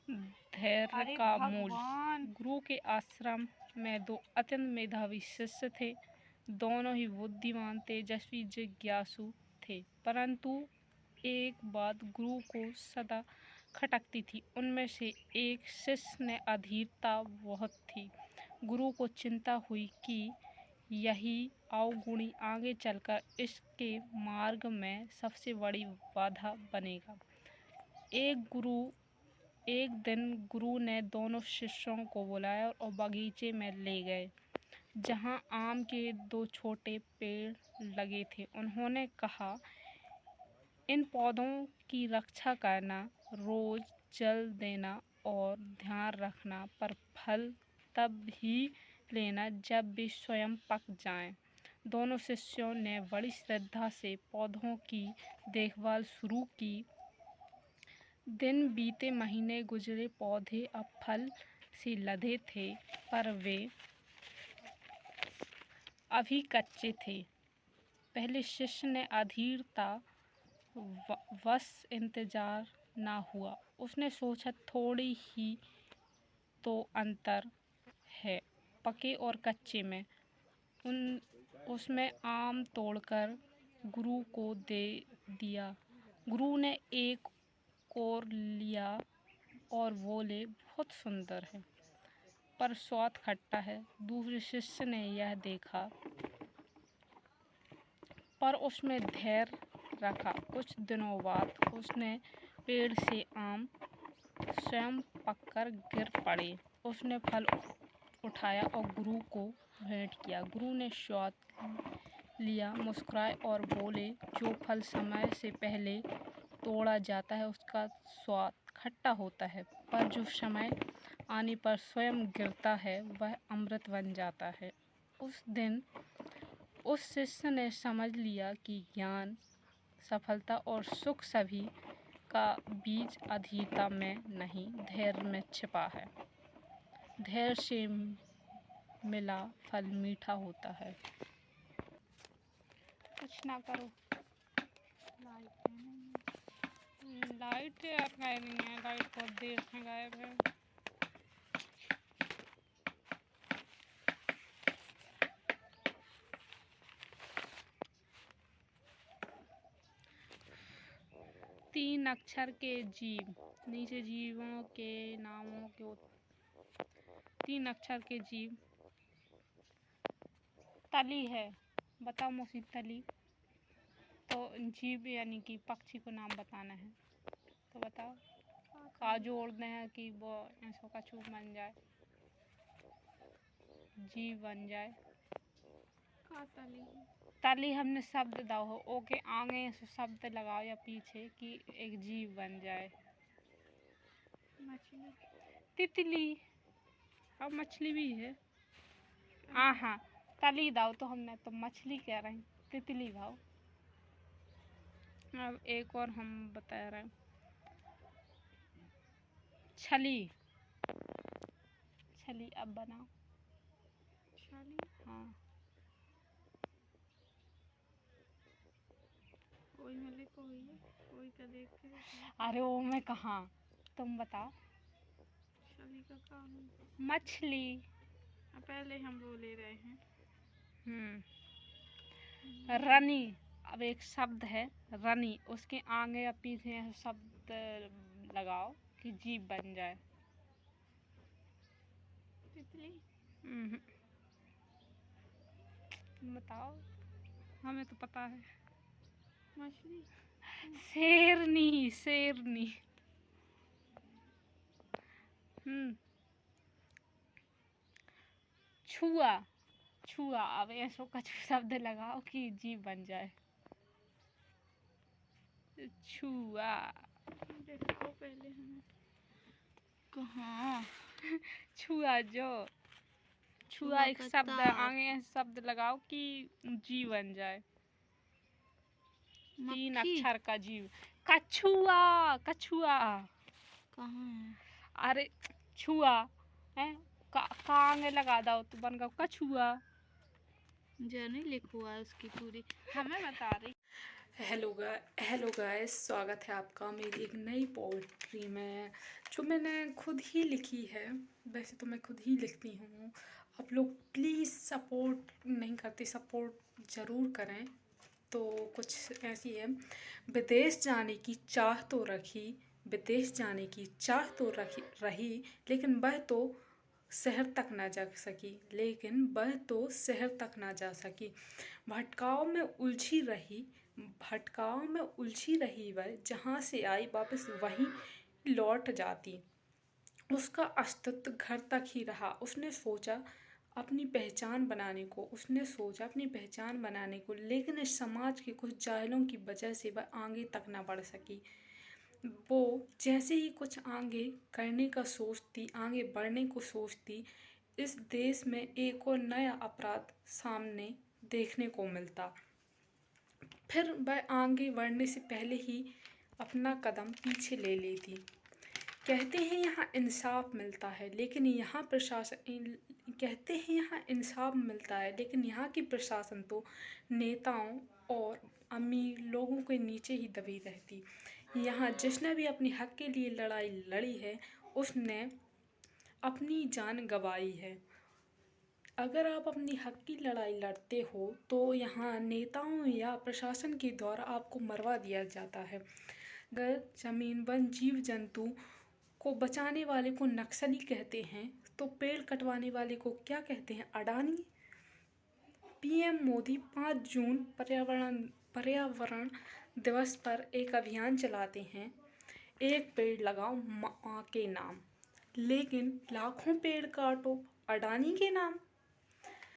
धैर्य का मूल। गुरु के आश्रम में दो अत्यंत मेधावी शिष्य थे। दोनों ही बुद्धिमान, तेजस्वी, जिज्ञासु थे, परंतु एक बात गुरु को सदा खटकती थी। उनमें से एक शिष्य ने अधीरता बहुत थी। गुरु को चिंता हुई कि यही अवगुणी आगे चलकर इसके मार्ग में सबसे बड़ी बाधा बनेगा। एक दिन गुरु ने दोनों शिष्यों को बुलाया और बगीचे में ले गए, जहाँ आम के दो छोटे पेड़ लगे थे। उन्होंने कहा, इन पौधों की रक्षा करना, रोज जल देना और ध्यान रखना, पर फल तब ही लेना जब वे स्वयं पक जाएं। दोनों शिष्यों ने बड़ी श्रद्धा से पौधों की देखभाल शुरू की। दिन बीते, महीने गुजरे, पौधे अब फल से लदे थे, पर वे अभी कच्चे थे। पहले शिष्य ने अधीरता वश इंतजार ना हुआ। उसने सोचा, थोड़ी ही तो अंतर है पके और कच्चे में। उसमें आम तोड़कर गुरु को दे दिया। गुरु ने एक और लिया और बोले, बहुत सुंदर है, पर स्वाद खट्टा है। दूसरे शिष्य ने यह देखा, पर उसमें धैर्य रखा। कुछ दिनों बाद उसने पेड़ से आम स्वयं पककर गिर पड़े। उसने फल उठाया और गुरु को भेंट किया। गुरु ने स्वाद लिया, मुस्कुराए और बोले, जो फल समय से पहले तोड़ा जाता है उसका स्वाद खट्टा होता है, पर जो समय आने पर स्वयं गिरता है वह अमृत बन जाता है। उस दिन उस शिष्य ने समझ लिया कि ज्ञान, सफलता और सुख सभी का बीज अधीरता में नहीं, धैर्य में छिपा है। धैर्य से मिला फल मीठा होता है। कुछ ना करो। लाइट यार गायब नहीं है। लाइट बहुत देर से गायब है। तीन अक्षर के जीव। नीचे जीवों के नामों के तीन अक्षर के जीव। तली है, बताओ मौसी। तली तो जीव यानी कि पक्षी को नाम बताना है, तो बताओ। का जोड़ना है कि वो ऐसा कछू बन जाए, जीव बन जाए। तली हमने शब्द दाओ हो, ओके आगे शब्द लगाओ या पीछे कि एक जीव बन जाए। मछली, तितली। अब मछली भी है। हाँ, तली दाओ तो हमने तो मछली कह रहे हैं, तितली भाव। अब एक और हम बता रहे हैं, छली। छली अब बनाओ। छली, हाँ। कोई का देख के। अरे वो मैं कहाँ, तुम बताओ। छली का काम, मछली। पहले हम बोले रहे हैं। रनी। अब एक शब्द है रनी, उसके आगे या पीछे शब्द लगाओ कि जीव बन जाए। तितली। बताओ, हमें तो पता है। मछली। शेरनी, शेरनी। छुआ, छुआ। अब ऐसा कुछ शब्द लगाओ कि जीव बन जाए। छुआ। देखो पहले हमें कहाँ। छुआ जो, छुआ एक शब्द, आगे शब्द लगाओ कि जीव बन जाए। तीन अक्षर का जीव। कछुआ, कछुआ। कहाँ है? अरे छुआ है, आगे लगा दो तो बन गया कछुआ। जो नहीं लिखुआ उसकी पूरी हमें बता रही। हेलो गाइस, स्वागत है आपका मेरी एक नई पोइट्री में जो मैंने खुद ही लिखी है। वैसे तो मैं खुद ही लिखती हूँ। आप लोग प्लीज़ सपोर्ट नहीं करते, सपोर्ट ज़रूर करें। तो कुछ ऐसी है। विदेश जाने की चाह तो रखी, विदेश जाने की चाह तो रही, लेकिन वह तो शहर तक ना जा सकी, लेकिन वह तो शहर तक ना जा सकी। भटकाव में उलझी रही, भटकाव में उलझी रही वह, जहाँ से आई वापस वहीं लौट जाती। उसका अस्तित्व घर तक ही रहा। उसने सोचा अपनी पहचान बनाने को, उसने सोचा अपनी पहचान बनाने को, लेकिन इस समाज के कुछ जाहिलों की वजह से वह आगे तक ना बढ़ सकी। वो जैसे ही कुछ आगे करने का सोचती, आगे बढ़ने को सोचती, इस देश में एक और नया अपराध सामने देखने को मिलता। फिर वह आगे बढ़ने से पहले ही अपना कदम पीछे ले लेती। कहते हैं यहाँ इंसाफ मिलता है, लेकिन यहाँ प्रशासन, कहते हैं यहाँ इंसाफ मिलता है, लेकिन यहाँ की प्रशासन तो नेताओं और अमीर लोगों के नीचे ही दबी रहती। यहाँ जिसने भी अपनी हक के लिए लड़ाई लड़ी है, उसने अपनी जान गंवाई है। अगर आप अपनी हक की लड़ाई लड़ते हो तो यहाँ नेताओं या प्रशासन के द्वारा आपको मरवा दिया जाता है। अगर जमीन, वन, जीव जंतु को बचाने वाले को नक्सली कहते हैं, तो पेड़ कटवाने वाले को क्या कहते हैं? अडानी। पीएम मोदी 5 जून पर्यावरण दिवस पर एक अभियान चलाते हैं, एक पेड़ लगाओ माँ के नाम, लेकिन लाखों पेड़ काटो अडानी के नाम।